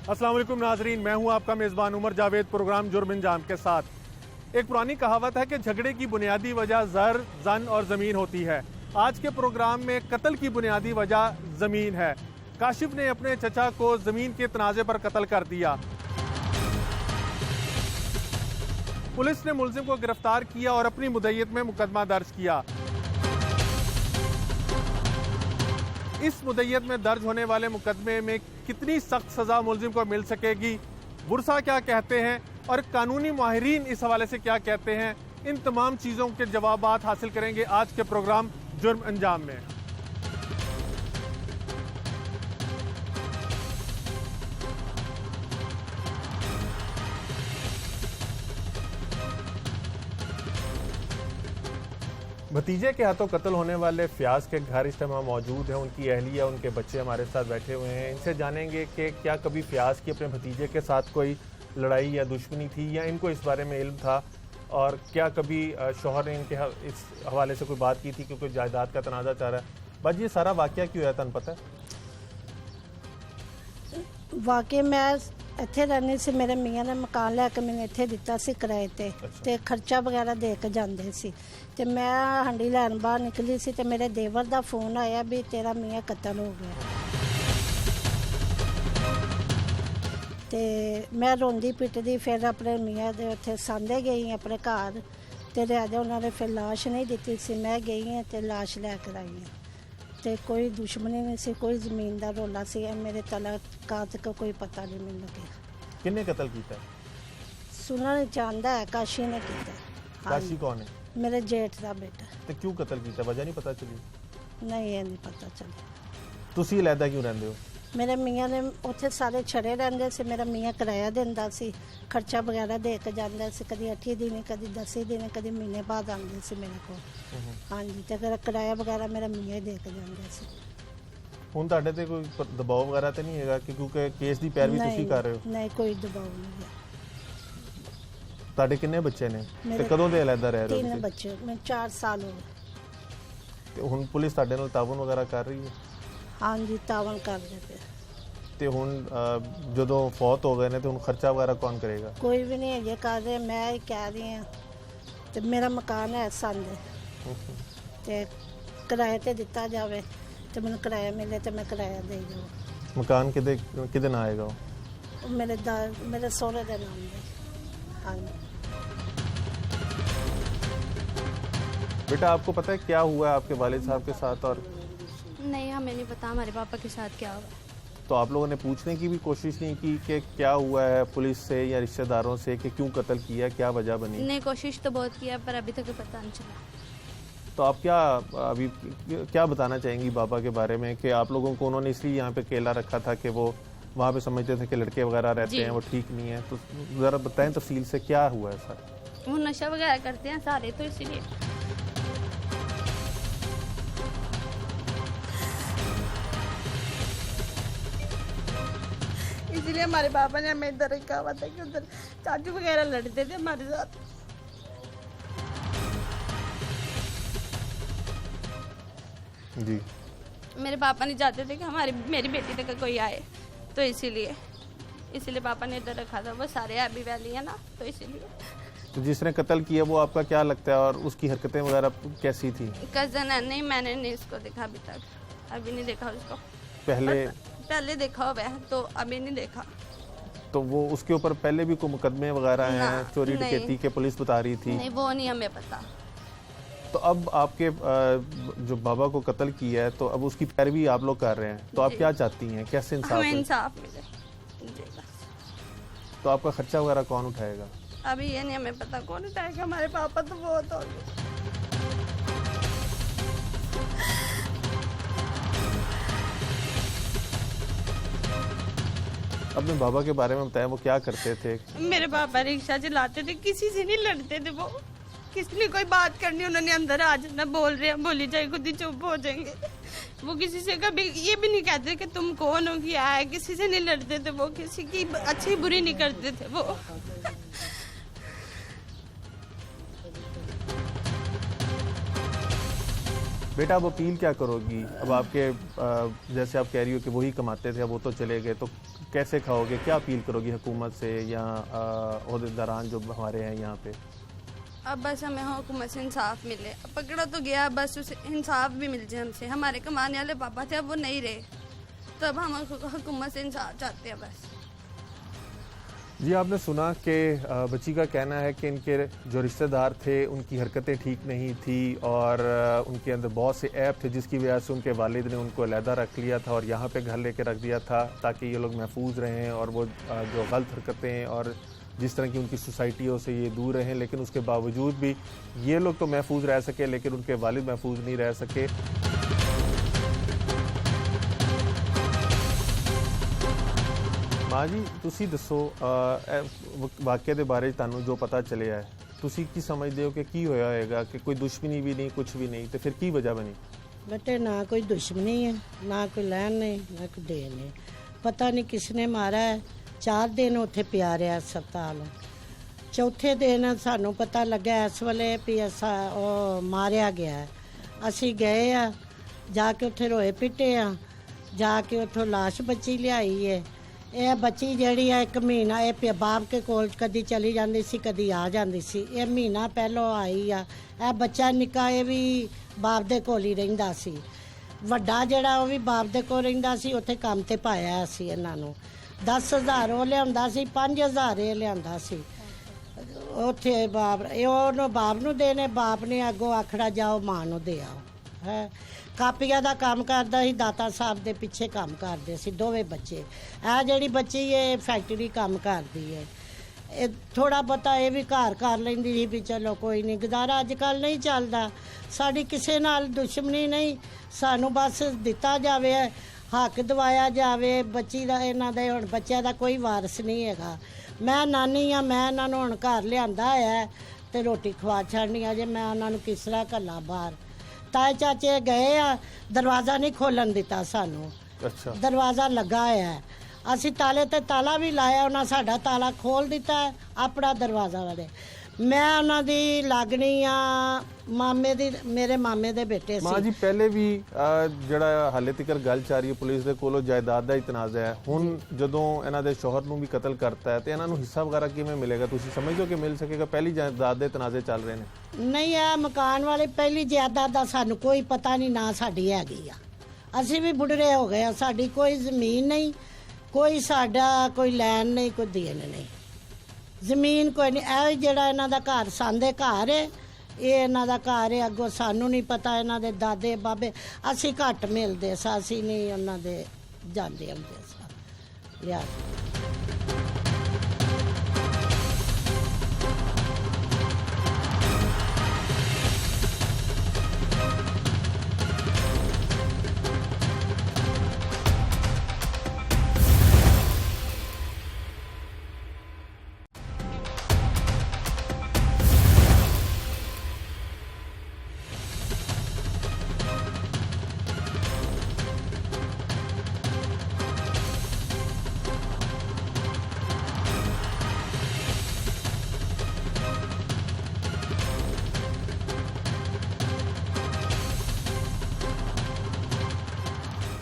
अस्सलाम वालेकुम नाजरीन, मैं हूं आपका मेज़बान उमर जावेद, प्रोग्राम जुर्म अंजाम के साथ। एक पुरानी कहावत है कि झगड़े की बुनियादी वजह ज़र, जन और ज़मीन होती है। आज के प्रोग्राम में कत्ल की बुनियादी वजह ज़मीन है। काशिफ ने अपने चचा को ज़मीन के तनाज़े पर कत्ल कर दिया। पुलिस ने मुलजिम को गिरफ्तार किया और अपनी मुद्दत में मुकदमा दर्ज किया। इस मुद्दत में दर्ज होने वाले मुकदमे में कितनी सख्त सजा मुलजिम को मिल सकेगी, बुरसा क्या कहते हैं और कानूनी माहिरीन इस हवाले से क्या कहते हैं, इन तमाम चीज़ों के जवाब हासिल करेंगे आज के प्रोग्राम जुर्म अंजाम में। भतीजे के हाथों कत्ल होने वाले फयाज के घर इस टाइम मौजूद हैं। उनकी अहलिया, उनके बच्चे हमारे साथ बैठे हुए हैं। इनसे जानेंगे कि क्या कभी फयाज की अपने भतीजे के साथ कोई लड़ाई या दुश्मनी थी या इनको इस बारे में इल्म था, और क्या कभी शौहर ने इनके इस हवाले से कोई बात की थी कि कोई जायदाद का तनाज़ा चाह रहा है। बस ये सारा वाक़या क्यों है, तन पता है? वाकई मैं ਇੱਥੇ ਰਹਿੰਦੀ ਸੀ। ਮੇਰੇ ਮੀਆਂ ਨੇ ਮਕਾਨ ਲੈ ਕੇ ਮੈਨੂੰ ਇੱਥੇ ਦਿੱਤਾ ਸੀ ਕਿਰਾਏ ਤੇ ਖਰਚਾ ਵਗੈਰਾ ਦੇ ਕੇ ਜਾਂਦੇ ਸੀ। ਤੇ ਮੈਂ ਹੰਡੀ ਲੈਣ ਬਾਹਰ ਨਿਕਲੀ ਸੀ ਤੇ ਮੇਰੇ ਦੇਵਰ ਦਾ ਫੋਨ ਆਇਆ ਵੀ ਤੇਰਾ ਮੀਆਂ ਕਤਲ ਹੋ ਗਿਆ। ਤੇ ਮੈਂ ਰੋਂਦੀ ਪਿੱਟਦੀ ਫਿਰ ਆਪਣੇ ਮੀਆਂ ਦੇ ਉੱਥੇ ਸਾਂਦੇ ਗਈ ਆਪਣੇ ਘਰ ਤੇ ਰਾਜਾ ਉਹਨਾਂ ਨੇ ਫਿਰ ਲਾਸ਼ ਨਹੀਂ ਦਿੱਤੀ ਸੀ। ਮੈਂ ਗਈ ਤੇ ਲਾਸ਼ ਲੈ ਕੇ ਆਈ ਹਾਂ। ਤੇ ਕੋਈ ਦੁਸ਼ਮਣੀ नहीं सी, कोई ज़मीन का रौला सी। मेरे तलाकात का कोई पता नहीं मिल गया। किन्ने कत्ल किया? सुनना चाहता है काशी ने किया। काशी कौन है? मेरे जेठ का बेटा। तो क्यों कत्ल किया, वजह नहीं पता चली? नहीं, ये नहीं पता चला। तुसी अलहदा क्यों रहंदे हो? मेरे मियाँ ने उत्थे सारे छड़े रहंदे से। मेरा मियाँ किराया दिंदा सी, खर्चा वगैरह दे के जांदा सी। कदी 8 दिन, कदी 10 दिन, कदी महीने बाद आंदे सी मेरे को। हाँ जी, तो फिर किराया वगैरह मेरा मियाँ ही दे के जांदा सी। ਹੁਣ ਤੁਹਾਡੇ ਤੇ ਕੋਈ ਦਬਾਅ ਵਗੈਰਾ ਤੇ ਨਹੀਂ ਹੈਗਾ ਕਿ ਕਿਉਂਕਿ ਕੇਸ ਦੀ ਪੈਰਵੀ ਤੁਸੀਂ ਕਰ ਰਹੇ ਹੋ? ਨਹੀਂ, ਕੋਈ ਦਬਾਅ ਨਹੀਂ ਹੈ। ਤੁਹਾਡੇ ਕਿੰਨੇ ਬੱਚੇ ਨੇ ਤੇ ਕਦੋਂ ਦੇ ਅਲੱਗਾ ਰਹਿ ਰਹੇ ਹੋ? 3 ਬੱਚੇ, ਮੈਂ 4 ਸਾਲ ਹੋ ਗਏ। ਤੇ ਹੁਣ ਪੁਲਿਸ ਤੁਹਾਡੇ ਨਾਲ ਤਾਵਨ ਵਗੈਰਾ ਕਰ ਰਹੀ ਹੈ? हाँ जी, तावन करते पे। ਤੇ ਹੁਣ ਜਦੋਂ ਫੌਤ ਹੋ ਗਏ ਨੇ ਤੇ ਹੁਣ ਖਰਚਾ ਵਗੈਰਾ ਕੌਣ ਕਰੇਗਾ? कोई भी नहीं है ये कर रहे, मैं ही कह रही हूँ। तो मेरा मकान है संद ते किराए ते दिता जावे तो मैंने किराया मिले तो मैं किराया दे जाऊँ। मकान किदे ना आएगा वो? मेरे सोहरे के नाम है। हाँ जी। बेटा, आपको पता है क्या हुआ है आपके वालिद साहब के साथ? और नहीं, हमें नहीं पता हमारे पापा के साथ क्या हुआ। तो आप लोगों ने पूछने की भी कोशिश नहीं की कि क्या हुआ है पुलिस से या रिश्तेदारों से कि क्यों कत्ल किया, क्या वजह बनी? नहीं, कोशिश तो बहुत किया पर अभी तक पता नहीं चला। तो आप अभी क्या बताना चाहेंगी बाबा के बारे में कि आप लोगों को उन्होंने इसलिए यहाँ पे केला रखा था कि वो वहाँ पे समझते थे कि लड़के वगैरह रहते हैं, वो ठीक नहीं है? तो ज़रा बताएं तफसील से क्या हुआ है सर। वो नशा वगैरह करते हैं सारे, तो इसीलिए। इसलिए हमारे पापा ने हमें इधर रखा हुआ था कि उधर चाचू वगैरह लड़ते थे हमारे साथ। जी, मेरे पापा नहीं चाहते थे कि मेरी बेटी तक कोई आए, तो इसीलिए पापा ने इधर रखा था। वो सारे हैप्पी वैली है ना, तो इसीलिए। तो जिसने कत्ल किया वो आपका क्या लगता है और उसकी हरकतें वगैरह कैसी थी? कजन है। नहीं, मैंने नहीं इसको देखा अभी तक, अभी नहीं देखा उसको। पहले देखा हुआ है, तो अभी नहीं देखा। तो वो उसके ऊपर पहले भी कोई मुकदमे वगैरह हैं, चोरी डकैती के, पुलिस बता रही थी? नहीं, वो नहीं हमें पता। तो अब आपके जो बाबा को कत्ल किया है तो अब उसकी पैरवी आप लोग कर रहे हैं, तो आप क्या चाहती हैं, कैसे इंसाफ हमें है? इंसाफ मिले जी बस। तो आपका खर्चा वगैरह कौन उठाएगा? अभी ये नहीं हमें पता कौन उठाएगा। हमारे पापा तो बहुत हो गए। अपने बाबा के बारे में बताया, वो क्या करते थे? मेरे पापा रिक्शा चलाते थे, किसी से नहीं लड़ते थे। वो किसी ने कोई बात करनी, उन्होंने अंदर आ जाना, बोल रहे हैं बोली जाए, खुद ही चुप हो जाएंगे। वो किसी से कभी ये भी नहीं कहते कि तुम कौन हो, क्या है। किसी से नहीं लड़ते थे वो, किसी की अच्छी बुरी नहीं करते थे वो। बेटा, अब अपील क्या करोगी? अब आपके जैसे आप कह रही हो कि वही कमाते थे, अब वो तो चले गए, तो कैसे खाओगे, क्या अपील करोगी हुकूमत से या अहदेदारान जो हमारे हैं यहाँ पे? अब बस हमें हुकूमत से इंसाफ मिले। अब पकड़ा तो गया, बस उसे इंसाफ भी मिल जाए हमसे। हमारे कमाने वाले पापा थे, अब वो नहीं रहे, तो अब हम हुकूमत से इंसाफ चाहते हैं बस। जी, आपने सुना कि बच्ची का कहना है कि इनके जो रिश्तेदार थे उनकी हरकतें ठीक नहीं थी और उनके अंदर बहुत से ऐप थे जिसकी वजह से उनके वालिद ने उनको अलहदा रख लिया था और यहाँ पे घर लेके रख दिया था ताकि ये लोग महफूज रहें और वो जो गलत हरकतें और जिस तरह की उनकी सोसाइटियों से ये दूर रहें। लेकिन उसके बावजूद भी ये लोग तो महफूज रह सके लेकिन उनके वालिद महफूज नहीं रह सके। माँ जी, तुसी दसो वाक़े दे बारे तुहानू जो पता चलिया है, तुसी की समझते हो कि होया होएगा कि कोई दुश्मनी भी नहीं, कुछ भी नहीं, तो फिर की वजह बनी? बेटे ना कोई दुश्मनी है, ना कोई लैन नहीं, ना कोई देन नहीं। पता नहीं किसने मारा है। 4 दिन उत्थे पिया रहा अस्पताल। चौथे दिन सानू पता लगा इस वेले भी ऐसा मारिया गया है। असी गए आ, जाके उत्थे रोए पिटे आ, जाके उत्थों लाश बच्ची लियाई है। ਇਹ ਬੱਚੀ ਜਿਹੜੀ ਆ 1 ਮਹੀਨਾ ਇਹ ਬਾਪ ਕੇ ਕੋਲ ਕਦੀ ਚਲੀ ਜਾਂਦੀ ਸੀ, ਕਦੀ ਆ ਜਾਂਦੀ ਸੀ। ਇਹ ਮਹੀਨਾ ਪਹਿਲਾਂ ਆਈ ਆ। ਇਹ ਬੱਚਾ ਨਿੱਕਾ ਇਹ ਵੀ ਬਾਪ ਦੇ ਕੋਲ ਹੀ ਰਹਿੰਦਾ ਸੀ। ਵੱਡਾ ਜਿਹੜਾ ਉਹ ਵੀ ਬਾਪ ਦੇ ਕੋਲ ਰਹਿੰਦਾ ਸੀ। ਉੱਥੇ ਕੰਮ ਤੇ ਪਾਇਆ ਸੀ ਇਹਨਾਂ ਨੂੰ। 10,000 ਉਹ ਲਿਆਉਂਦਾ ਸੀ, 5,000 ਇਹ ਲਿਆਉਂਦਾ ਸੀ। ਉੱਥੇ ਬਾਪ ਇਹ ਉਹਨੂੰ ਬਾਪ ਨੂੰ ਦੇਣੇ, ਬਾਪ ਨੇ ਅੱਗੋਂ ਆਖੜਾ ਜਾਓ ਮਾਂ ਨੂੰ ਦੇ ਆਓ ਹੈ। ਕਾਪੀਆਂ ਦਾ ਕੰਮ ਕਰਦਾ ਸੀ, ਦਾਤਾ ਸਾਹਿਬ ਦੇ ਪਿੱਛੇ ਕੰਮ ਕਰਦੇ ਸੀ ਦੋਵੇਂ ਬੱਚੇ। ਇਹ ਜਿਹੜੀ ਬੱਚੀ ਇਹ ਫੈਕਟਰੀ ਕੰਮ ਕਰਦੀ ਹੈ। ਇਹ ਥੋੜਾ ਬਹੁਤਾ ਇਹ ਵੀ ਘਰ ਕਰ ਲੈਂਦੀ ਸੀ ਵੀ ਚਲੋ ਕੋਈ ਨਹੀਂ, ਗੁਜ਼ਾਰਾ ਅੱਜ ਕੱਲ੍ਹ ਨਹੀਂ ਚੱਲਦਾ। ਸਾਡੀ ਕਿਸੇ ਨਾਲ ਦੁਸ਼ਮਣੀ ਨਹੀਂ, ਸਾਨੂੰ ਬਸ ਦਿੱਤਾ ਜਾਵੇ, ਹੱਕ ਦਿਵਾਇਆ ਜਾਵੇ ਬੱਚੀ ਦਾ। ਇਹਨਾਂ ਦੇ ਹੁਣ ਬੱਚਿਆਂ ਦਾ ਕੋਈ ਵਾਰਸ ਨਹੀਂ ਹੈਗਾ। ਮੈਂ ਨਾਨੀ ਆ, ਮੈਂ ਇਹਨਾਂ ਨੂੰ ਹੁਣ ਘਰ ਲਿਆਂਦਾ ਹੈ ਤੇ ਰੋਟੀ ਖਵਾ ਛੱਡਣੀ ਆ। ਜੇ ਮੈਂ ਉਹਨਾਂ ਨੂੰ ਕਿਸ ਤਰ੍ਹਾਂ ਘੱਲਾ ਬਾਹਰ। ਤਾਏ ਚਾਚੇ ਗਏ ਆ, ਦਰਵਾਜ਼ਾ ਨਹੀਂ ਖੋਲਣ ਦਿੱਤਾ ਸਾਨੂੰ। ਅੱਛਾ, ਦਰਵਾਜ਼ਾ ਲੱਗਾ ਹੋਇਆ ਹੈ। ਅਸੀਂ ਤਾਲੇ ਤੇ ਤਾਲਾ ਵੀ ਲਾਇਆ, ਉਹਨਾਂ ਸਾਡਾ ਤਾਲਾ ਖੋਲ ਦਿੱਤਾ ਆਪਣਾ ਦਰਵਾਜ਼ਾ ਵਾਲੇ। ਮੈਂ ਉਹਨਾਂ ਦੀ ਲੱਗਣੀ ਆ ਮਾਮੇ ਦੀ, ਮੇਰੇ ਮਾਮੇ ਦੇ ਬੇਟੇ ਸੀ। ਮਾਂ ਜੀ, ਪਹਿਲੇ ਵੀ ਜਿਹੜਾ ਹਾਲੇ ਤੱਕ ਗੱਲ ਚੱਲ ਰਹੀ ਹੈ ਪੁਲਿਸ ਦੇ ਕੋਲੋਂ ਜਾਇਦਾਦ ਦਾ ਇਤਨਾਜ਼ਾ ਹੈ। ਹੁਣ ਜਦੋਂ ਇਹਨਾਂ ਦੇ ਸ਼ੋਹਰ ਨੂੰ ਵੀ ਕਤਲ ਕਰਤਾ ਹੈ ਤੇ ਇਹਨਾਂ ਨੂੰ ਹਿੱਸਾ ਵਗੈਰਾ ਕਿਵੇਂ ਮਿਲੇਗਾ? ਤੁਸੀਂ ਸਮਝਦੇ ਹੋ ਕਿ ਮਿਲ ਸਕੇਗਾ? ਪਹਿਲੀ ਜਾਇਦਾਦ ਦੇ ਤਨਾਜ਼ੇ ਚੱਲ ਰਹੇ ਨੇ। ਨਹੀਂ, ਇਹ ਮਕਾਨ ਵਾਲੇ ਪਹਿਲੀ ਜਾਇਦਾਦ ਦਾ ਸਾਨੂੰ ਕੋਈ ਪਤਾ ਨਹੀਂ, ਨਾ ਸਾਡੀ ਹੈਗੀ ਆ। ਅਸੀਂ ਵੀ ਬੁੱਢੜੇ ਹੋ ਗਏ ਆ, ਸਾਡੀ ਕੋਈ ਜ਼ਮੀਨ ਨਹੀਂ, ਕੋਈ ਸਾਡਾ ਕੋਈ ਲੈਣ ਨਹੀਂ, ਕੋਈ ਦੇਣ ਨਹੀਂ, ਜ਼ਮੀਨ ਕੋਈ ਨਹੀਂ। ਇਹ ਜਿਹੜਾ ਇਹਨਾਂ ਦਾ ਘਰ ਸਾਂਦੇ ਘਰ ਹੈ, ਇਹ ਇਹਨਾਂ ਦਾ ਘਰ ਹੈ। ਅੱਗੋਂ ਸਾਨੂੰ ਨਹੀਂ ਪਤਾ, ਇਹਨਾਂ ਦੇ ਦਾਦੇ ਬਾਬੇ ਅਸੀਂ ਘੱਟ ਮਿਲਦੇ ਸਾਂ, ਅਸੀਂ ਨਹੀਂ ਉਹਨਾਂ ਦੇ ਜਾਂਦੇ ਆਉਂਦੇ ਸਾਂ ਲਿਆ।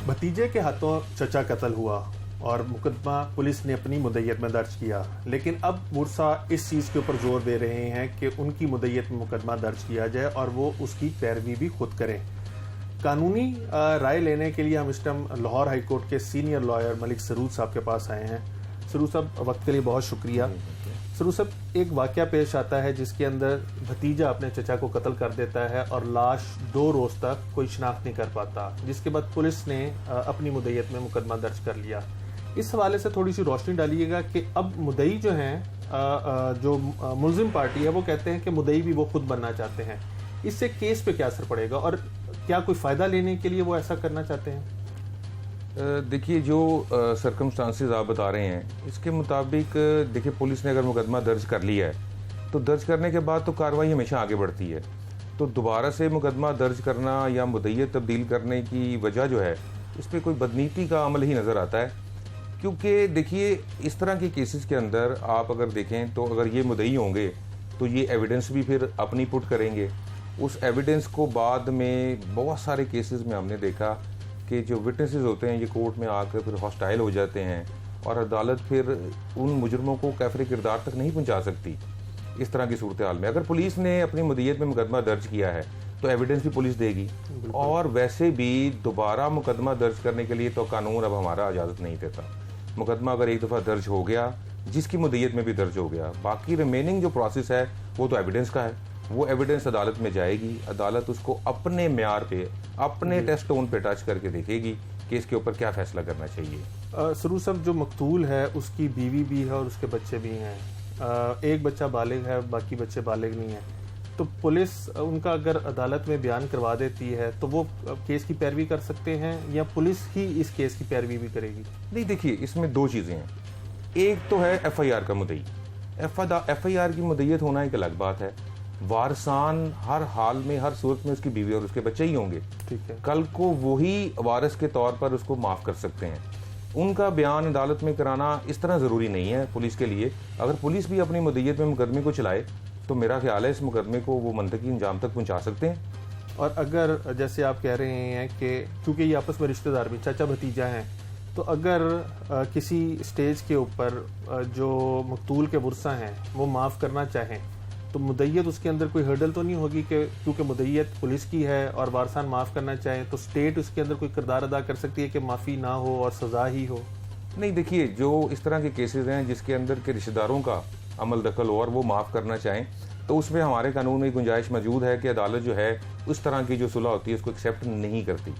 भतीजे के हाथों चचा कत्ल हुआ और मुकदमा पुलिस ने अपनी मुद्दत में दर्ज किया, लेकिन अब मुर्सा इस चीज़ के ऊपर जोर दे रहे हैं कि उनकी मुद्दत में मुकदमा दर्ज किया जाए और वो उसकी पैरवी भी खुद करें। कानूनी राय लेने के लिए हम इस टाइम लाहौर हाई कोर्ट के सीनियर लॉयर मलिक सरूद साहब के पास आए हैं। सरूद साहब, वक्त के लिए बहुत शुक्रिया। सरूद साहब, एक वाक़या पेश आता है जिसके अंदर भतीजा अपने चचा को कत्ल कर देता है और लाश 2 रोज़ तक कोई शिनाख्त नहीं कर पाता, जिसके बाद पुलिस ने अपनी मुद्दत में मुकदमा दर्ज कर लिया। इस हवाले से थोड़ी सी रोशनी डालिएगा कि अब मुद्दई जो हैं, जो मुलजिम पार्टी है, वो कहते हैं कि मुद्दई भी वो खुद बनना चाहते हैं। इससे केस पे क्या असर पड़ेगा और क्या कोई फ़ायदा लेने के लिए वो ऐसा करना चाहते हैं? देखिए, जो सर्कमस्टांसेस आप बता रहे हैं इसके मुताबिक देखिए, पुलिस ने अगर मुकदमा दर्ज कर लिया है तो दर्ज करने के बाद तो कार्रवाई हमेशा आगे बढ़ती है। तो दोबारा से मुकदमा दर्ज करना या मुद्दत तब्दील करने की वजह जो है, इस पर कोई बदनीति का अमल ही नज़र आता है। क्योंकि देखिए, इस तरह के केसेस के अंदर आप अगर देखें तो अगर ये मुद्दई होंगे तो ये एविडेंस भी फिर अपनी पुट करेंगे। उस एविडेंस को बाद में बहुत सारे केसेस में हमने देखा कि जो विटनेसेस होते हैं ये कोर्ट में आकर फिर हॉस्टाइल हो जाते हैं और अदालत फिर उन मुजरमों को कैफरे किरदार तक नहीं पहुंचा सकती। इस तरह की सूरत हाल में अगर पुलिस ने अपनी मुद्दत में मुकदमा दर्ज किया है तो एविडेंस भी पुलिस देगी, और वैसे भी दोबारा मुकदमा दर्ज करने के लिए तो कानून अब हमारा इजाज़त नहीं देता। मुकदमा अगर एक दफ़ा दर्ज हो गया, जिसकी मुद्दत में भी दर्ज हो गया, बाकी रिमेनिंग जो प्रोसेस है वो तो एविडेंस का है। वो एविडेंस अदालत में जाएगी, अदालत उसको अपने म्यार पे, अपने टेस्ट टोन पे टच करके देखेगी कि इसके ऊपर क्या फैसला करना चाहिए। सरू साहब, जो मकतूल है उसकी बीवी भी है और उसके बच्चे भी हैं। एक बच्चा बालिग है, बाकी बच्चे बालिग नहीं हैं। तो पुलिस उनका अगर अदालत में बयान करवा देती है तो वो केस की पैरवी कर सकते हैं या पुलिस ही इस केस की पैरवी भी करेगी? नहीं, देखिए इसमें दो चीज़ें हैं। एक तो है FIR का मुद्दई। FIR की मुद्दत होना एक अलग बात है। वारसान हर हाल में, हर सूरत में उसकी बीवी और उसके बच्चे ही होंगे। ठीक है। कल को वही वारिस के तौर पर उसको माफ़ कर सकते हैं। उनका बयान अदालत में कराना इस तरह ज़रूरी नहीं है पुलिस के लिए। अगर पुलिस भी अपनी मुद्दत में मुकदमे को चलाए तो मेरा ख्याल है इस मुकदमे को वो मंतकी अंजाम तक पहुंचा सकते हैं। और अगर जैसे आप कह रहे हैं कि क्योंकि ये आपस में रिश्तेदार भी चाचा भतीजा हैं, तो अगर किसी स्टेज के ऊपर जो मकतूल के बुरसा हैं वो माफ़ करना चाहें तो मुद्दत उसके अंदर कोई हर्डल तो नहीं होगी कि क्योंकि मुद्दत पुलिस की है और वारसान माफ़ करना चाहें तो स्टेट उसके अंदर कोई किरदार अदा कर सकती है कि माफ़ी ना हो और सज़ा ही हो? नहीं, देखिए जो इस तरह के केसेस हैं जिसके अंदर के रिश्तेदारों का अमल दखल हो और वो माफ़ करना चाहें तो उसमें हमारे कानून में गुंजाइश मौजूद है कि अदालत जो है उस तरह की जो सुलह होती है उसको एक्सेप्ट नहीं करती।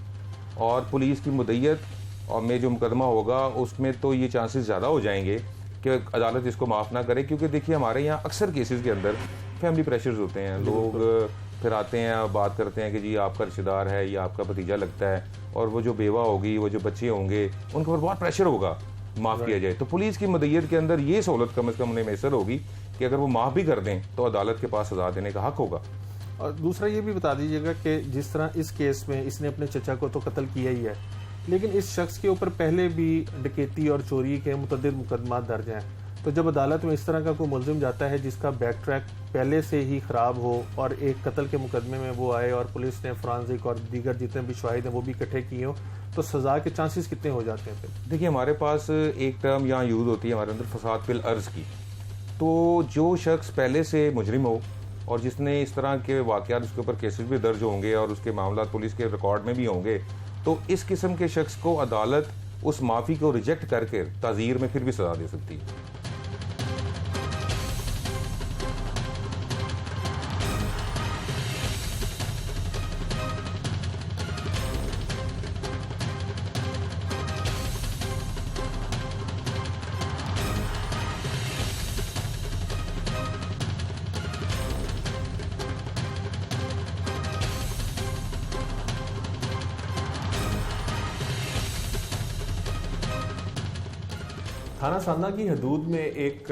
और पुलिस की मुद्दत और में जो मुकदमा होगा उसमें तो ये चांसेस ज़्यादा हो जाएंगे कि अदालत इसको माफ़ ना करे, क्योंकि देखिए हमारे यहाँ अक्सर केसेस के अंदर फैमिली प्रेशर्स होते हैं। लोग फिर आते हैं, बात करते हैं कि जी आपका रिश्तेदार है या आपका भतीजा लगता है, और वो जो बेवा होगी, वो जो बच्चे होंगे, उनके ऊपर बहुत प्रेशर होगा माफ़ किया जाए। तो पुलिस की मुद्दत के अंदर ये सहूलत कम से कम उन्हें मैसर होगी कि अगर वो माफ़ भी कर दें तो अदालत के पास सज़ा देने का हक होगा। और दूसरा ये भी बता दीजिएगा कि जिस तरह इस केस में इसने अपने चचा को तो कत्ल किया ही है, लेकिन इस शख्स के ऊपर पहले भी डकैती और चोरी के मुतअद्दिद मुकदमा दर्ज हैं। तो जब अदालत में इस तरह का कोई मुलजिम जाता है जिसका बैक ट्रैक पहले से ही ख़राब हो और एक कत्ल के मुकदमे में वो आए और पुलिस ने फ्रांसिक और दीगर जितने भी शवाहिद हैं वो भी इकट्ठे किए हों, तो सज़ा के चांसेस कितने हो जाते हैं? फिर देखिए हमारे पास एक टर्म यहाँ यूज़ होती है हमारे अंदर, फसाद फिल अर्ज़ की। तो जो शख्स पहले से मुजरिम हो और जिसने इस तरह के वाक़यात, उसके ऊपर केसेस भी दर्ज होंगे और उसके मामला पुलिस के रिकॉर्ड में भी होंगे, तो इस किस्म के शख्स को अदालत उस माफ़ी को रिजेक्ट करके ताज़ीर में फिर भी सज़ा दे सकती है। थाना सांदा की हदूद में एक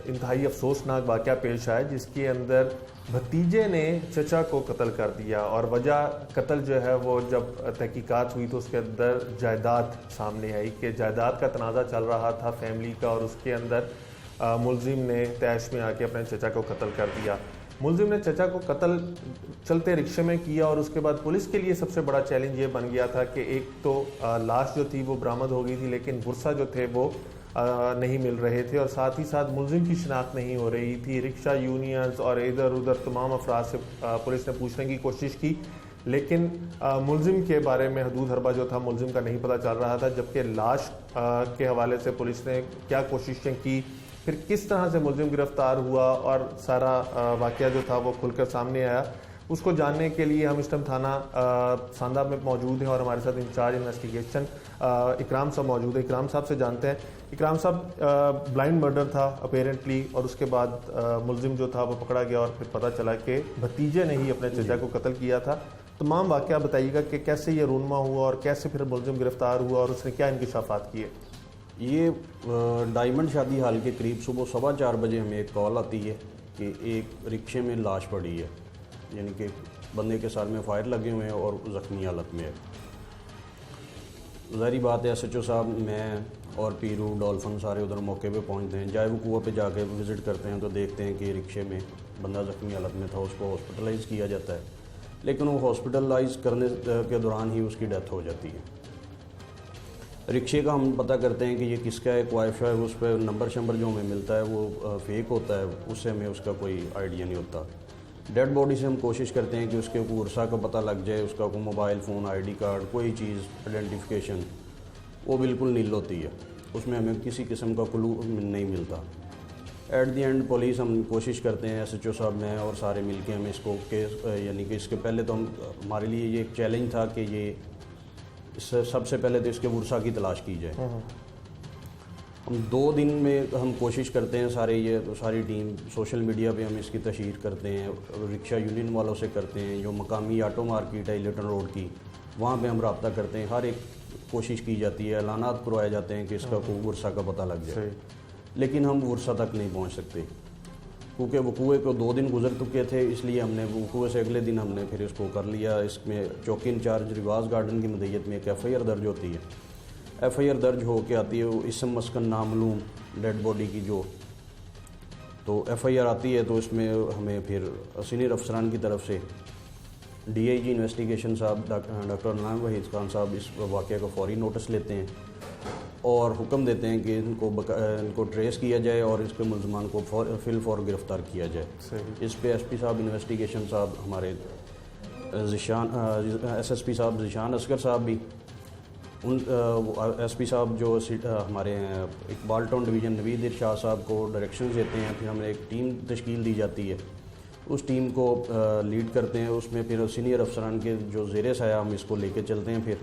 इंतहाई अफसोसनाक वाक़या पेश आया जिसके अंदर भतीजे ने चचा को कत्ल कर दिया। और वजह कत्ल जो है वो जब तहकीकात हुई तो उसके अंदर जायदाद सामने आई कि जायदाद का तनाज़ा चल रहा था फैमिली का, और उसके अंदर मुलजिम ने तैश में आके अपने चचा को कत्ल कर दिया। मुलजिम ने चचा को कत्ल चलते रिक्शे में किया और उसके बाद पुलिस के लिए सबसे बड़ा चैलेंज ये बन गया था कि एक तो लाश जो थी वो बरामद हो गई थी, लेकिन बुरसा जो थे वो नहीं मिल रहे थे, और साथ ही साथ मुलजिम की शिनाख्त नहीं हो रही थी। रिक्शा यूनियंस और इधर उधर तमाम अफराद से पुलिस ने पूछने की कोशिश की, लेकिन मुलजिम के बारे में हदूद हरबा जो था मुलजिम का नहीं पता चल रहा था। जबकि लाश के हवाले से पुलिस ने क्या कोशिशें की, फिर किस तरह से मुलजिम गिरफ्तार हुआ और सारा वाक़या जो था वो खुलकर सामने आया, उसको जानने के लिए हम इस टाइम थाना सांदा में मौजूद हैं और हमारे साथ इंचार्ज इन्वेस्टिगेशन इकराम साहब मौजूद है। इकराम साहब से जानते हैं। इकराम साहब, ब्लाइंड मर्डर था अपेरेंटली और उसके बाद मुलजिम जो था वो पकड़ा गया और फिर पता चला कि भतीजे ने ही अपने चचा को कत्ल किया था। तमाम वाक़या बताइएगा कि कैसे ये रूनमा हुआ और कैसे फिर मुलजिम गिरफ्तार हुआ और उसने क्या इंकिशाफात किए। ये डायमंड शादी हाल के करीब सुबह 4:15 बजे हमें एक कॉल आती है कि एक रिक्शे में लाश पड़ी है, यानी कि बंदे के सर में फायर लगे हुए हैं और ज़ख्मी हालत में है। ज़ाहिरी बात है SHO साहब, मैं और पीरू डॉल्फिन सारे उधर मौके पे पहुंचते हैं। जाए वो कुआं पे जाके विज़िट करते हैं तो देखते हैं कि रिक्शे में बंदा ज़ख्मी हालत में था, उसको हॉस्पिटलाइज़ किया जाता है, लेकिन वो हॉस्पिटलाइज़ करने के दौरान ही उसकी डेथ हो जाती है। रिक्शे का हम पता करते हैं कि ये किसका है, वाईफाई उस पर नंबर शंबर जो हमें मिलता है वो फेक होता है, उससे हमें उसका कोई आइडिया नहीं होता। डेड बॉडी से हम कोशिश करते हैं कि उसके वर्षा का पता लग जाए, उसका कोई मोबाइल फ़ोन, आईडी कार्ड, कोई चीज़ आइडेंटिफिकेशन वो बिल्कुल नील होती है, उसमें हमें किसी किस्म का क्लू नहीं मिलता। एट दी एंड पुलिस हम कोशिश करते हैं, SHO साहब मैं और सारे मिलके हम इसको केस यानी कि इसके पहले तो हमारे लिए ये एक चैलेंज था कि ये सबसे पहले तो इसके वर्षा की तलाश की जाए। हम 2 दिन में हम कोशिश करते हैं, सारी टीम सोशल मीडिया पे हम इसकी तशहीर करते हैं, रिक्शा यूनियन वालों से करते हैं, जो मकामी ऑटो मार्केट है लिटन रोड की, वहाँ पे हम रब्ता करते हैं, हर एक कोशिश की जाती है, ऐलानात करवाए जाते हैं कि इसका कोई वर्षा का पता लग जाए, लेकिन हम वर्षा तक नहीं पहुँच सकते क्योंकि वकूए को 2 दिन गुजर चुके थे, इसलिए हमने वकूए से अगले दिन हमने फिर इसको कर लिया। इसमें चौकी इंचार्ज रिवाज गार्डन की मदयत में एक FIR दर्ज होती है, FIR दर्ज हो के आती है वो इसम मस्कन नामलूम डेड बॉडी की जो, तो FIR आती है तो इसमें हमें फिर सीनियर अफसरान की तरफ से DIG इन्वेस्टिगेशन साहब डॉक्टर नाम वहीद खान साहब इस वाक़े का फौरी नोटिस लेते हैं और हुक्म देते हैं कि इनको ट्रेस किया जाए और इसके मुलजमान को फिल फॉर गिरफ़्तार किया जाए। इस पे SP साहब इन्वेस्टिगेशन साहब, हमारे SSP साहब ज़िशान असगर साहब भी, उन SP साहब जो हमारे हैं इकबाल टाउन डिवीज़न नवीद इरशाद साहब को डायरेक्शन देते हैं, फिर हमें एक टीम तश्कील दी जाती है, उस टीम को लीड करते हैं, उसमें फिर सीनियर अफसरान के जो ज़ेरे साया हम इसको लेके चलते हैं। फिर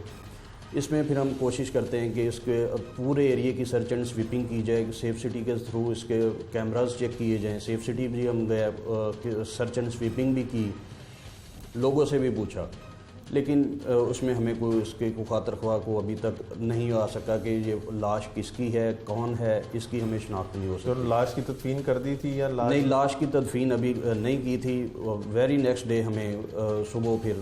इसमें फिर हम कोशिश करते हैं कि इसके पूरे एरिया की सर्च एंड स्वीपिंग की जाए, सेफ सिटी के थ्रू इसके कैमरास चेक किए जाएं, सेफ सिटी भी हम गए, सर्च एंड स्वीपिंग भी की, लोगों से भी पूछा, लेकिन उसमें हमें कोई उसके खातर ख्वाह को अभी तक नहीं आ सका कि ये लाश किसकी है, कौन है, इसकी हमें शनाख्त नहीं हो सकती। तो लाश की तदफीन कर दी थी या नहीं, लाश की तदफीन अभी नहीं की थी। वेरी नेक्स्ट डे हमें सुबह फिर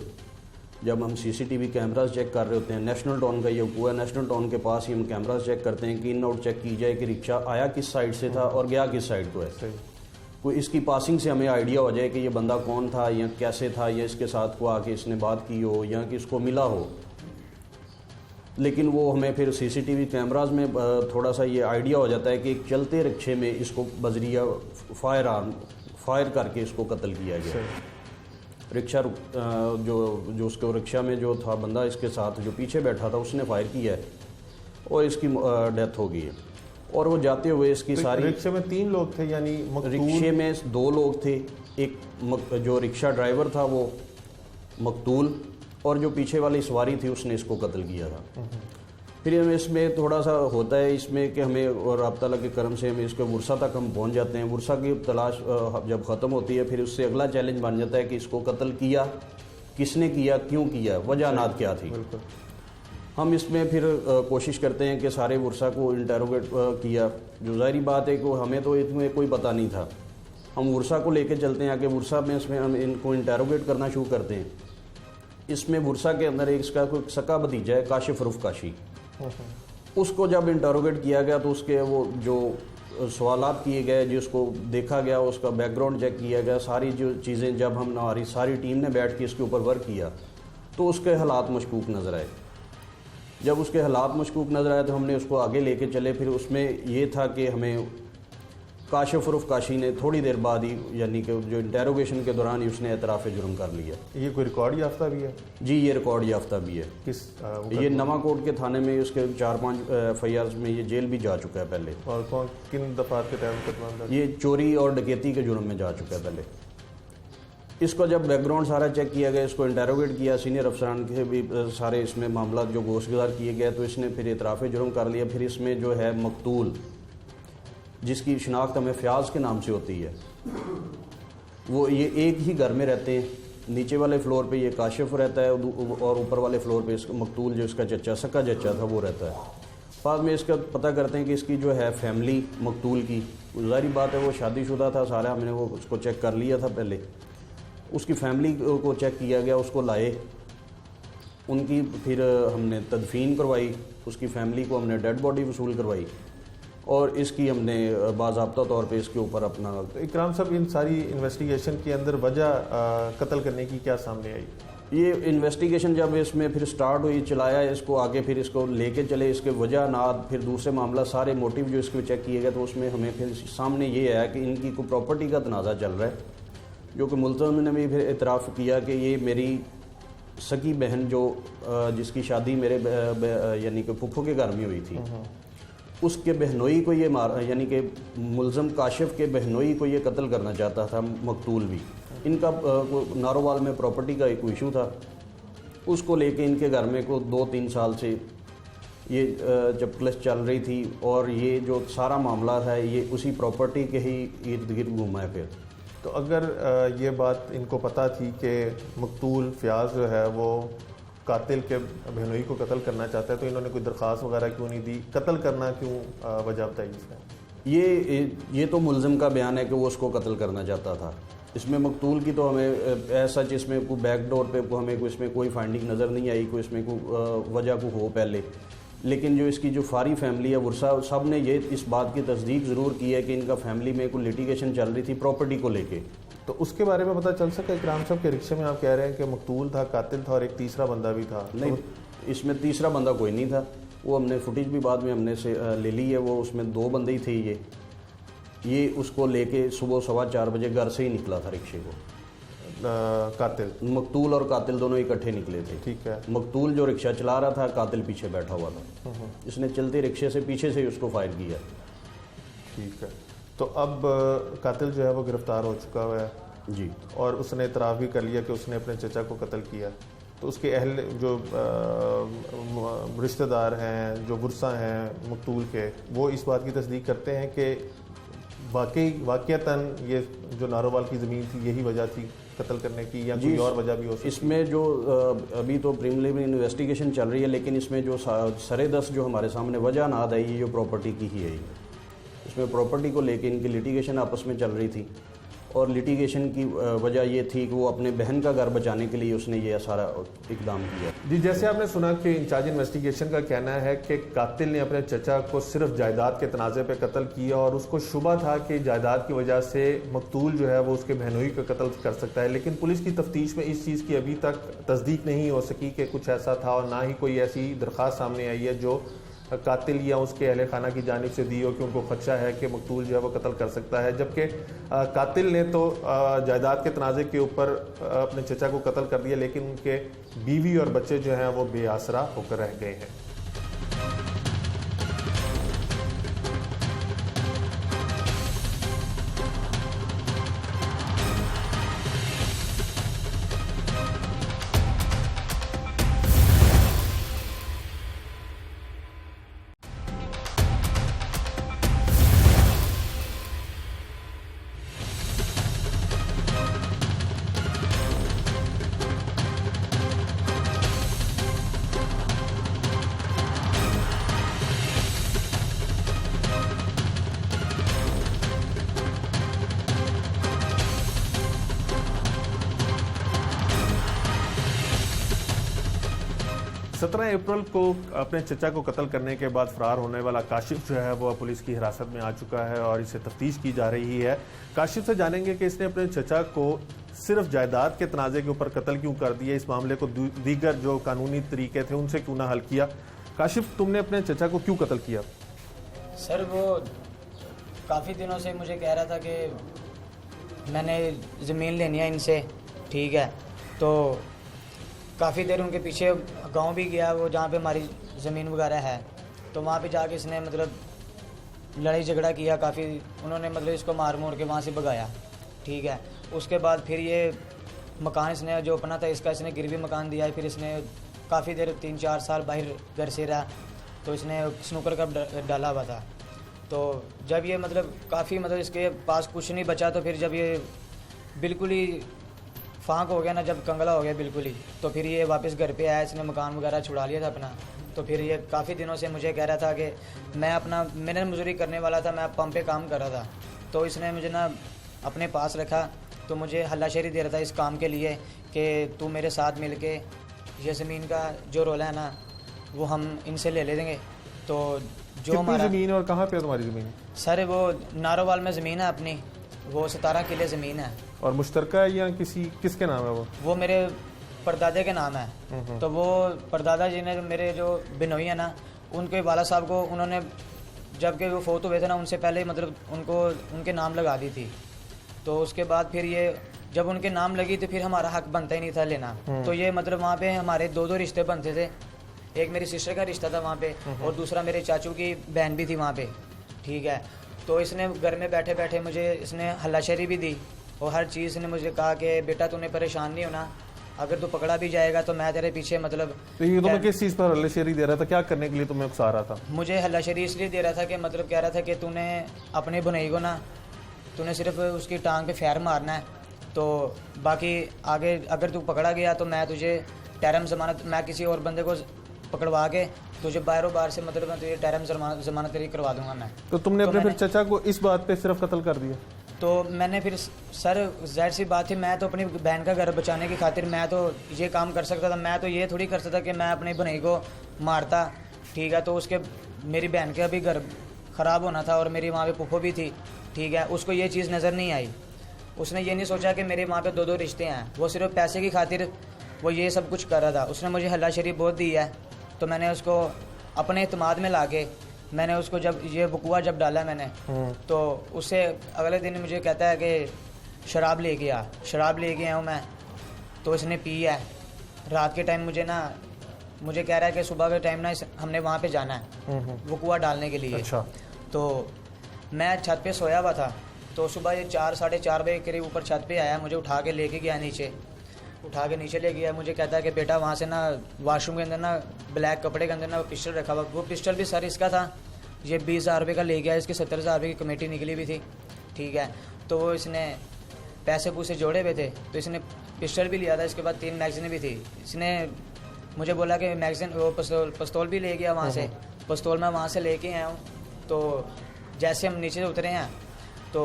जब हम CCTV कैमरास चेक कर रहे होते हैं, नेशनल टाउन का ये हुआ है, नेशनल टाउन के पास ही हम कैमरास चेक करते हैं कि इन आउट चेक की जाए कि रिक्शा आया किस साइड से था और गया किस साइड को है, कोई इसकी पासिंग से हमें आइडिया हो जाए कि ये बंदा कौन था या कैसे था, या इसके साथ को आके इसने बात की हो या कि इसको मिला हो। लेकिन वो हमें फिर CCTV कैमरास में थोड़ा सा ये आइडिया हो जाता है कि एक चलते रिक्शे में इसको बजरिया फायर करके इसको कत्ल किया गया। रिक्शा जो उसको रिक्शा में जो था बंदा इसके साथ जो पीछे बैठा था उसने फायर किया है और इसकी डेथ हो गई है। और वो जाते हुए इसकी तो सारी, रिक्शे में 3 लोग थे, यानी रिक्शे में 2 लोग थे, एक जो रिक्शा ड्राइवर था वो मकतूल, और जो पीछे वाली सवारी थी उसने इसको कत्ल किया था। फिर हमें इसमें थोड़ा सा होता है इसमें कि हमें और रब ताला के करम से हमें इसके वर्षा तक हम पहुंच जाते हैं। वर्षा की तलाश जब ख़त्म होती है फिर उससे अगला चैलेंज बन जाता है कि इसको कत्ल किया किसने किया, क्यों किया, वजहनात क्या थी। हम इसमें फिर कोशिश करते हैं कि सारे वर्षा को इंटेरोगेट किया। जो ज़ाहिरी बात है कि हमें तो इसमें कोई पता नहीं था, हम वर्षा को लेके चलते हैं आगे वर्षा में, इसमें हम इनको इंटेरोगेट करना शुरू करते हैं। इसमें वर्षा के अंदर एक इसका कोई सका भतीजा है काशिफ रूफ काशी, उसको जब इंटरोगेट किया गया तो उसके वो जो सवालात किए गए, जिसको देखा गया, उसका बैकग्राउंड चेक किया गया, सारी जो चीज़ें जब हम हमारी सारी टीम ने बैठ के इसके ऊपर वर्क किया तो उसके हालात मशकूक नज़र आए। जब उसके हालात मशकूक नज़र आए तो हमने उसको आगे लेके चले। फिर उसमें ये था कि हमें काशिफ रूफ काशी ने थोड़ी देर बाद ही, यानी कि जो इंटेरोगेशन के दौरान ही उसने एतराफ़ जुर्म कर लिया। ये कोई रिकॉर्ड याफ्ता भी है? जी, ये रिकॉर्ड याफ्ता भी है। किस ये नवाकोट के थाने में उसके 4-5 FIRs में ये जेल भी जा चुका है पहले। और कौन किन दफात के तहत? ये चोरी और डकैती के जुर्म में जा चुका है पहले। इसको जब बैकग्राउंड सारा चेक किया गया, इसको इंटेरोगेट किया, सीनियर अफसरान के भी सारे इसमें मामला जो गोशगुजार किए गए, तो इसने फिर एतराफ़ जुर्म कर लिया। फिर इसमें जो है मकतूल, जिसकी शनाख्त हमें फ़याज़ के नाम से होती है, वो ये एक ही घर में रहते हैं। नीचे वाले फ्लोर पे ये काशिफ रहता है और ऊपर वाले फ्लोर पे इसका मकतूल जो इसका चचा सका चचा था वो रहता है। बाद में इसका पता करते हैं कि इसकी जो है फैमिली मकतूल की, ज़ाहिर बात है वो शादीशुदा था सारा, हमने वो उसको चेक कर लिया था पहले। उसकी फैमिली को चेक किया गया, उसको लाए, उनकी फिर हमने तदफीन करवाई, उसकी फैमिली को हमने डेड बॉडी वसूल करवाई और इसकी हमने बाज़ाब्ता तौर पे इसके ऊपर अपना। इकराम साहब, इन सारी इन्वेस्टिगेशन के अंदर वजह कत्ल करने की क्या सामने आई? ये इन्वेस्टिगेशन जब इसमें फिर स्टार्ट हुई, चलाया इसको आगे, फिर इसको लेके चले, इसके वजह नाद, फिर दूसरे मामला, सारे मोटिव जो इसके चेक किए गए, तो उसमें हमें फिर सामने ये है कि इनकी कोई प्रॉपर्टी का तनाज़ा चल रहा है, जो कि मुल्ज़म ने भी फिर इतराफ़ किया कि ये मेरी सगी बहन जो जिसकी शादी मेरे यानी कि फुफ्फो के घर में हुई थी, उसके बहनोई को ये मार, यानी कि मुल्ज़म काशिफ के बहनोई को ये कत्ल करना चाहता था, मकतूल भी। इनका नारोवाल में प्रॉपर्टी का एक इशू था, उसको लेके इनके घर में को 2-3 साल से ये जब क्लच चल रही थी, और ये जो सारा मामला है ये उसी प्रॉपर्टी के ही इर्द गिर्द घूमा है। फिर तो अगर ये बात इनको पता थी कि मकतूल फयाज जो है वो कातिल के बहनोई को कत्ल करना चाहता है, तो इन्होंने कोई दरख्वास्त वगैरह क्यों नहीं दी? कत्ल करना क्यों वजह बताई इसमें? ये तो मुल्ज़िम का बयान है कि वो उसको कत्ल करना चाहता था। इसमें मकतूल की तो हमें ऐसा इसमें कोई बैकडोर पे हमें कोई इसमें कोई फाइंडिंग नज़र नहीं आई, कोई इसमें कोई वजह को हो पहले। लेकिन जो इसकी जो फारी फैमिली है वर्सा, सब ने ये इस बात की तस्दीक ज़रूर की है कि इनका फैमिली में कोई लिटिगेशन चल रही थी प्रॉपर्टी को लेके। तो उसके बारे में पता चल सका? इकराम साहब के रिक्शे में आप कह रहे हैं कि मकतूल था, कातिल था और एक तीसरा बंदा भी था। नहीं, इसमें तीसरा बंदा कोई नहीं था, वो हमने फुटेज भी बाद में हमने से ले ली है। वो उसमें 2 बंदे ही थे। ये उसको लेके सुबह 4:15 बजे घर से ही निकला था रिक्शे को। कातिल, मकतूल और कातिल दोनों इकट्ठे निकले थे। ठीक है। मकतूल जो रिक्शा चला रहा था, कातिल पीछे बैठा हुआ था। इसने चलते रिक्शे से पीछे से ही उसको फायर किया। ठीक है। तो अब कातिल जो है वो गिरफ्तार हो चुका हुआ है जी, और उसने इतराफ़ भी कर लिया कि उसने अपने चचा को कत्ल किया। तो उसके अहल जो रिश्तेदार हैं, जो गुरसा हैं मकतूल के, वो इस बात की तस्दीक करते हैं कि वाक़ईतन ये जो नारोवाल की ज़मीन थी यही वजह थी कत्ल करने की, या कोई और वजह भी हो सकती है? इसमें जो अभी तो प्रीलिमिनरी इन्वेस्टिगेशन चल रही है, लेकिन इसमें जो सरेदस्त जो हमारे सामने वजह नाद आई, ये जो प्रॉपर्टी की ही है। इसमें प्रॉपर्टी को लेके इनकी लिटिगेशन आपस में चल रही थी, और लिटिगेशन की वजह ये थी कि वो अपने बहन का घर बचाने के लिए उसने ये सारा इकदाम किया। जी, जैसे आपने सुना कि इंचार्ज इन्वेस्टिगेशन का कहना है कि कातिल ने अपने चचा को सिर्फ जायदाद के तनाज़े पे कत्ल किया, और उसको शुबा था कि जायदाद की वजह से मकतूल जो है वो उसके बहनोई को कत्ल कर सकता है। लेकिन पुलिस की तफ्तीश में इस चीज़ की अभी तक तस्दीक नहीं हो सकी कि कुछ ऐसा था, और ना ही कोई ऐसी दरख्वास्त सामने आई है जो कातिल या उसके अहले खाना की जानिब से दी हो कि उनको खदशा है कि मकतूल जो है वो कत्ल कर सकता है। जबकि कातिल ने तो जायदाद के तनाज़े के ऊपर अपने चचा को कत्ल कर दिया, लेकिन उनके बीवी और बच्चे जो हैं वो बेआसरा होकर रह गए हैं। सत्रह अप्रैल को अपने चचा को कत्ल करने के बाद फरार होने वाला काशिफ जो है वो पुलिस की हिरासत में आ चुका है और इसे तफ्तीश की जा रही है। काशिफ से जानेंगे कि इसने अपने चचा को सिर्फ जायदाद के तनाज़े के ऊपर कत्ल क्यों कर दिया, इस मामले को दीगर जो कानूनी तरीके थे उनसे क्यों ना हल किया। काशिफ, तुमने अपने चचा को क्यों कत्ल किया? सर, वो काफ़ी दिनों से मुझे कह रहा था कि मैंने ज़मीन लेनी है इनसे, ठीक है। तो काफ़ी देर उनके पीछे गांव भी गया, वो जहाँ पे हमारी ज़मीन वगैरह है, तो वहाँ पे जाके इसने मतलब लड़ाई झगड़ा किया काफ़ी। उन्होंने मतलब इसको मार मोड़ के वहाँ से भगाया, ठीक है। उसके बाद फिर ये मकान इसने जो अपना था इसका इसने गिरवी मकान दिया। फिर इसने काफ़ी देर 3-4 साल बाहर घर से रहा, तो इसने स्नूकर का डाला हुआ था। तो जब ये मतलब काफ़ी मतलब इसके पास कुछ नहीं बचा, तो फिर जब ये बिल्कुल ही फांक हो गया ना, जब कंगला हो गया बिल्कुल ही, तो फिर ये वापस घर पे आया। इसने मकान वगैरह छुड़ा लिया था अपना। तो फिर ये काफ़ी दिनों से मुझे कह रहा था कि मैंने मजदूरी करने वाला था, मैं पंप पे काम कर रहा था, तो इसने मुझे ना अपने पास रखा, तो मुझे हल्लाशेरी दे रहा था इस काम के लिए कि तू मेरे साथ मिल के ये ज़मीन का जो रोला है ना वो हम इनसे ले देंगे। तो जो हमारा ज़मीन और कहाँ पे तुम्हारी ज़मीन? सर, वो नारोवाल में ज़मीन है अपनी, वो 17 किले ज़मीन है। और मुश्तरका है या किसके नाम है वो? वो मेरे परदादे के नाम है। तो वो परदादा जी ने मेरे जो बिनोई है ना, उनके वाला साहब को उन्होंने जबकि वो फोत हुए थे ना, उनसे पहले मतलब उनको उनके नाम लगा दी थी। तो उसके बाद फिर ये जब उनके नाम लगी तो फिर हमारा हक बनता ही नहीं था लेना। तो ये मतलब वहाँ पे हमारे दो रिश्ते बनते थे। एक मेरी सिस्टर का रिश्ता था वहाँ पे और दूसरा मेरे चाचू की बहन भी थी वहाँ पे, ठीक है। तो इसने घर में बैठे बैठे मुझे इसने हल्लाशेरी भी दी और हर चीज़ ने मुझे कहा कि बेटा तूने परेशान नहीं होना, अगर तू पकड़ा भी जाएगा तो मैं तेरे पीछे मतलब। तो ये तुम्हें किस चीज़ पर हल्लाशेरी दे रहा था, क्या करने के लिए तुम्हें उकसा रहा था? मुझे हल्लाशेरी इसलिए दे रहा था कि मतलब कह रहा था कि तूने अपने भुनई को ना, तूने सिर्फ उसकी टांग पे फैर मारना है, तो बाकी आगे अगर तू पकड़ा गया तो मैं तुझे टैरम जमानत, मैं किसी और बंदे को पकड़वा के तुझे बाहरों बाहर से मतलब मैं तुझे टैरम जमानत तेरी करवा दूंगा मैं। तो तुमने अपने फिर चचा को इस बात पे सिर्फ कत्ल कर दिया? तो मैंने फिर सर जाहिर सी बात थी, मैं तो अपनी बहन का घर बचाने की खातिर मैं तो ये काम कर सकता था। मैं तो ये थोड़ी कर सकता कि मैं अपनी भनई को मारता, ठीक है। तो उसके मेरी बहन का भी घर ख़राब होना था और मेरी वहाँ पे पुप्पो भी थी, ठीक है। उसको ये चीज़ नज़र नहीं आई। उसने ये नहीं सोचा कि मेरे वहाँ पे दो रिश्ते हैं। वो सिर्फ पैसे की खातिर वो ये सब कुछ कर रहा था। उसने मुझे हल्लाशेरी बहुत दी है, तो मैंने उसको अपने इत्मीनान में ला के मैंने उसको जब ये बकुआ जब डाला मैंने, तो उससे अगले दिन मुझे कहता है कि शराब लेके आ। शराब लेके आया हूँ मैं, तो इसने पी है। रात के टाइम मुझे कह रहा है कि सुबह के टाइम ना हमने वहाँ पे जाना है बकुआ डालने के लिए। अच्छा। तो मैं छत पे सोया हुआ था, तो सुबह ये 4 साढ़े 4 बजे करीब ऊपर छत पे आया, मुझे उठा के लेके गया नीचे, उठा के नीचे ले गया। मुझे कहता है कि बेटा वहाँ से ना वॉशरूम के अंदर ना ब्लैक कपड़े के अंदर ना पिस्टल रखा हुआ। वो पिस्टल भी सर इसका था, ये 20,000 रुपये का ले गया। इसके 70,000 रुपये की कमेटी निकली भी थी, ठीक है। तो वो इसने पैसे पूसे जोड़े हुए थे, तो इसने पिस्टल भी लिया था। इसके बाद 3 मैगजीनें भी थी। इसने मुझे बोला कि मैगजीन वो पिस्तौल भी ले गया वहाँ से। पिस्तौल मैं वहाँ से लेके आया हूँ। तो जैसे हम नीचे उतरे हैं तो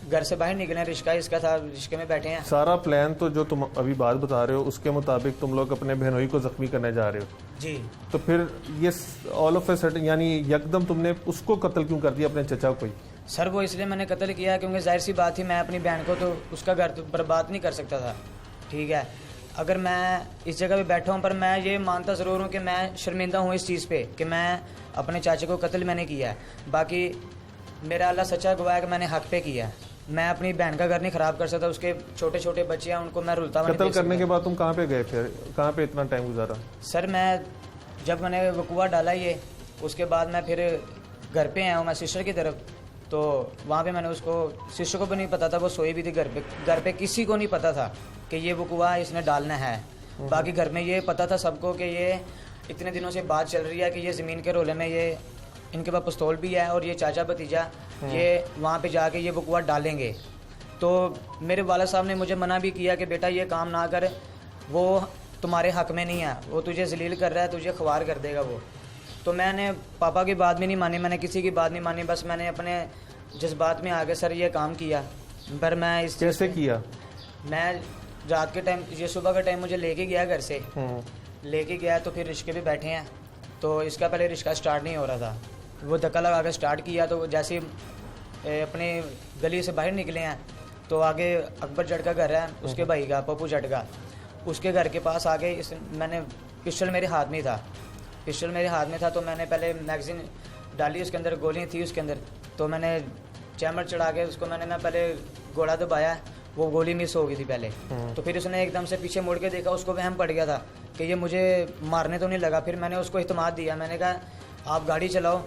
घर से बाहर निकले, रिश्का इसका था, रिश्के में बैठे हैं। सारा प्लान तो जो तुम अभी बात बता रहे हो उसके मुताबिक तुम लोग अपने बहनोई को जख्मी करने जा रहे हो जी। तो फिर ये ऑल ऑफ ए सडन यानी यकदम तुमने उसको कत्ल क्यों कर दिया, अपने चचा को ही? सर वो इसलिए मैंने कत्ल किया क्योंकि जाहिर सी बात थी, मैं अपनी बहन को तो उसका घर तो बर्बाद नहीं कर सकता था, ठीक है। अगर मैं इस जगह पे बैठा हूँ, पर मैं ये मानता ज़रूर हूँ कि मैं शर्मिंदा हूँ इस चीज़ पे कि मैं अपने चाचे को कत्ल मैंने किया है। बाकी मेरा अल्लाह सच्चा गवाह है कि मैंने हक पे किया है। मैं अपनी बहन का घर नहीं ख़राब कर सकता। उसके छोटे छोटे बच्चे हैं, उनको मैं रुलता हुआ नहीं कत्ल देख करने सकता। के बाद तुम कहाँ पे गए, फिर कहाँ पे इतना टाइम गुजारा? सर मैं जब मैंने वकुआ डाला ये, उसके बाद मैं फिर घर पे आया हूँ मैं सिस्टर की तरफ। तो वहाँ पे मैंने उसको, सिस्टर को भी नहीं पता था, वो सोई भी थी घर पे किसी को नहीं पता था कि ये वकुआ इसने डालना है। बाकी घर में ये पता था सबको कि ये इतने दिनों से बात चल रही है कि ये ज़मीन के रोले में ये इनके पास पिस्तौल भी है और ये चाचा भतीजा ये वहाँ पे जाके ये वकुआ डालेंगे। तो मेरे वाला साहब ने मुझे मना भी किया कि बेटा ये काम ना कर, वो तुम्हारे हक में नहीं है, वो तुझे जलील कर रहा है, तुझे ख्वार कर देगा वो। तो मैंने पापा की बात भी नहीं मानी, मैंने किसी की बात नहीं मानी, बस मैंने अपने जज्बात में आके सर ये काम किया। पर मैं इस कैसे किया? मैं रात के टाइम, ये सुबह के टाइम मुझे लेके गया घर से, लेके गया तो फिर रिश्के पे बैठे हैं। तो इसका पहले रिश्का स्टार्ट नहीं हो रहा था, वो धक्का लगा के स्टार्ट किया। तो जैसे ही अपने गली से बाहर निकले हैं तो आगे अकबर जट का घर है, उसके भाई का पप्पू जट का, उसके घर के पास आके मैंने पिस्टल मेरे हाथ में था, पिस्टल मेरे हाथ में था। तो मैंने पहले मैगजीन डाली, उसके अंदर गोलियाँ थी उसके अंदर। तो मैंने चैमर चढ़ा के उसको मैंने ना पहले गोला दबाया, वो गोली मिस हो गई थी पहले। तो फिर उसने एकदम से पीछे मुड़ के देखा, उसको वहम पड़ गया था कि ये मुझे मारने तो नहीं लगा। फिर मैंने उसको इत्मीनान दिया, मैंने कहा आप गाड़ी चलाओ,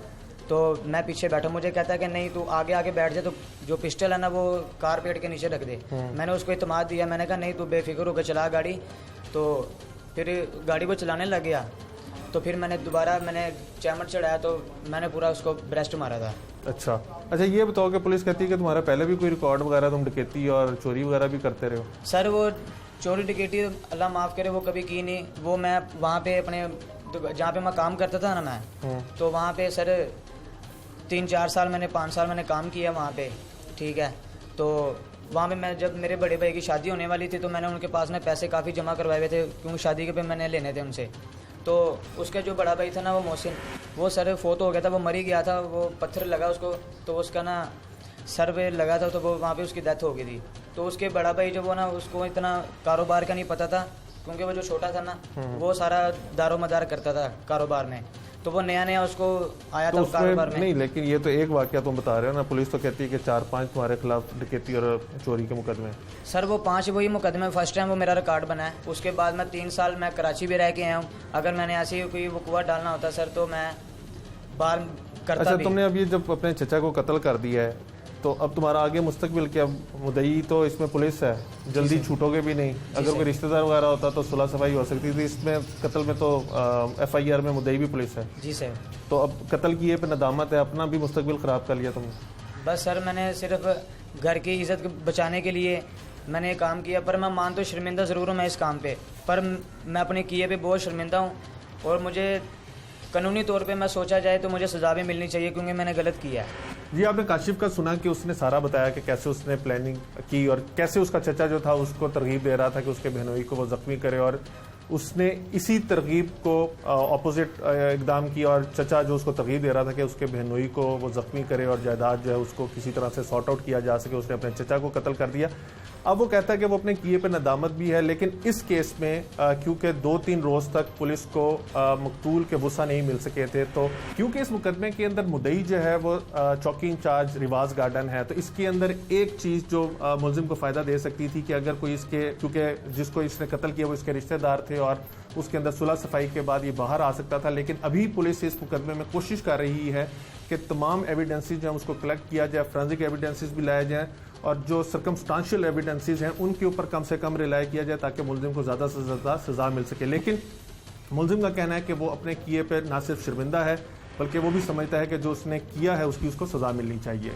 तो मैं पीछे बैठा। मुझे कहता है कि नहीं तू आगे आगे बैठ जा, तो जो पिस्टल है ना वो कारपेट के नीचे रख दे। मैंने उसको इत्मीनान दिया, मैंने कहा नहीं तू बेफिक्र होकर चला गाड़ी। तो फिर गाड़ी को चलाने लग गया। तो फिर मैंने दोबारा चैमर चढ़ाया, तो मैंने पूरा उसको ब्रेस्ट मारा था। अच्छा, ये बताओ कि पुलिस कहती है कि तुम्हारा पहले भी कोई रिकॉर्ड वगैरह, तुम डकैती और चोरी वगैरह भी करते रहे हो? सर वो चोरी डकैती अल्लाह माफ़ करे वो कभी की नहीं। वो मैं वहाँ पे अपने जहाँ पे मैं काम करता था ना मैं, तो वहाँ पे सर 3-4 साल मैंने 5 साल मैंने काम किया वहाँ पे, ठीक है। तो वहाँ पे मैं जब मेरे बड़े भाई की शादी होने वाली थी तो मैंने उनके पास में पैसे काफ़ी जमा करवाए हुए थे, क्योंकि शादी के पे मैंने लेने थे उनसे। तो उसका जो बड़ा भाई था ना वो मोहसिन, वो सर फोत हो गया था, वो मरी गया था, वो पत्थर लगा उसको, तो उसका ना सर पे लगा था, तो वो वहाँ पे उसकी डेथ हो गई थी। तो उसके बड़ा भाई जो वो ना, उसको इतना कारोबार का नहीं पता था, क्योंकि वो जो छोटा था ना वो सारा दारोमदार करता था कारोबार में, तो वो नया नया उसको आया तो था उसमें कारोबार में। नहीं, लेकिन ये तो एक वाकया तुम बता रहे हो ना, पुलिस तो कहती है कि 4-5 तुम्हारे खिलाफ डकैती और चोरी के मुकदमे। सर वो 5 वही मुकदमे, फर्स्ट टाइम वो मेरा रिकॉर्ड बना है, उसके बाद मैं 3 साल मैं कराची भी रह के आया हूँ। अगर मैंने ऐसे ही कोई वकूआ डालना होता सर तो मैं बाहर करता अच्छा, भी। तुमने अब ये जब अपने चचा को कत्ल कर दिया है तो अब तुम्हारा आगे मुस्तकबिल क्या? मुद्दई तो इसमें पुलिस है, जल्दी छूटोगे भी नहीं। अगर कोई रिश्तेदार वगैरह होता तो सुलह सफाई हो सकती थी, इसमें कत्ल में तो FIR में मुद्दई भी पुलिस है। जी सर। तो अब कत्ल किए पे नदामत है, अपना भी मुस्तकबिल ख़राब कर लिया तुमने। बस सर मैंने सिर्फ घर की इज्जत बचाने के लिए मैंने ये काम किया, पर मैं मान तो शर्मिंदा ज़रूर हूँ मैं इस काम पे, पर मैं अपने किए पे बहुत शर्मिंदा हूँ और मुझे कानूनी तौर पे मैं सोचा जाए तो मुझे सज़ा भी मिलनी चाहिए क्योंकि मैंने गलत किया है। जी, आपने काशिफ का सुना कि उसने सारा बताया कि कैसे उसने प्लानिंग की और कैसे उसका चचा जो था उसको तरगीब दे रहा था कि उसके बहनोई को वो ज़ख्मी करे, और उसने इसी तरगीब को ऑपोजिट इकदाम किया और चचा जो उसको तरगीब दे रहा था कि उसके बहनोई को वो ज़ख्मी करे और जायदाद जो है उसको किसी तरह से सॉर्ट आउट किया जा सके, उसने अपने चचा को कत्ल कर दिया। अब वो कहता है कि वो अपने किए पे नदामत भी है, लेकिन इस केस में क्योंकि 2-3 रोज़ तक पुलिस को मकतूल के वसा नहीं मिल सके थे, तो क्योंकि इस मुकदमे के अंदर मुद्दई जो है वो चौकी इंचार्ज रिवाज गार्डन है, तो इसके अंदर एक चीज़ जो मुलजिम को फ़ायदा दे सकती थी कि अगर कोई इसके, क्योंकि जिसको इसने कत्ल किया वो इसके रिश्तेदार थे और उसके अंदर सुलह सफाई के बाद ये बाहर आ सकता था, लेकिन अभी पुलिस इस मुकदमे में कोशिश कर रही है कि तमाम एविडेंसेस जो है उसको कलेक्ट किया जाए, फोरेंसिक एविडेंसेस भी लाए जाएँ और जो सर्कमस्टांशियल एविडेंसेस हैं उनके ऊपर कम से कम रिलाई किया जाए ताकि मुलजिम को ज़्यादा से ज़्यादा सज़ा मिल सके। लेकिन मुलजिम का कहना है कि वो अपने किए पर ना सिर्फ शर्मिंदा है बल्कि वो भी समझता है कि जो उसने किया है उसकी उसको सज़ा मिलनी चाहिए।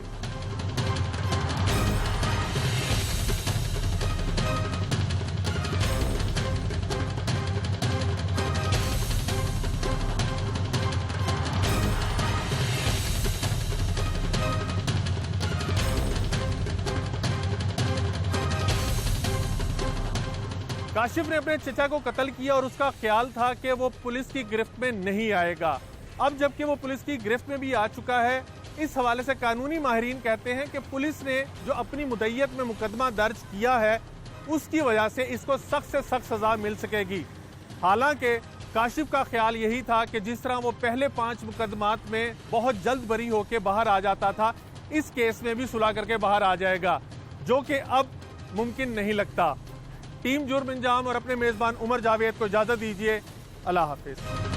काशिफ ने अपने चचा को कत्ल किया और उसका ख्याल था कि वो पुलिस की गिरफ्त में नहीं आएगा। अब जबकि वो पुलिस की गिरफ्त में भी आ चुका है, इस हवाले से कानूनी माहिरीन कहते हैं कि पुलिस ने जो अपनी मुद्दईयत में मुकदमा दर्ज किया है उसकी वजह से इसको सख्त से सख्त सजा मिल सकेगी। हालांकि काशिफ का ख्याल यही था कि जिस तरह वो पहले 5 मुकदमात में बहुत जल्द बरी होकर बाहर आ जाता था, इस केस में भी सुलह करके बाहर आ जाएगा, जो कि अब मुमकिन नहीं लगता। टीम जुर्म इंजाम और अपने मेज़बान उमर जावेद को इजाज़त दीजिए। अल्लाह हाफिज़।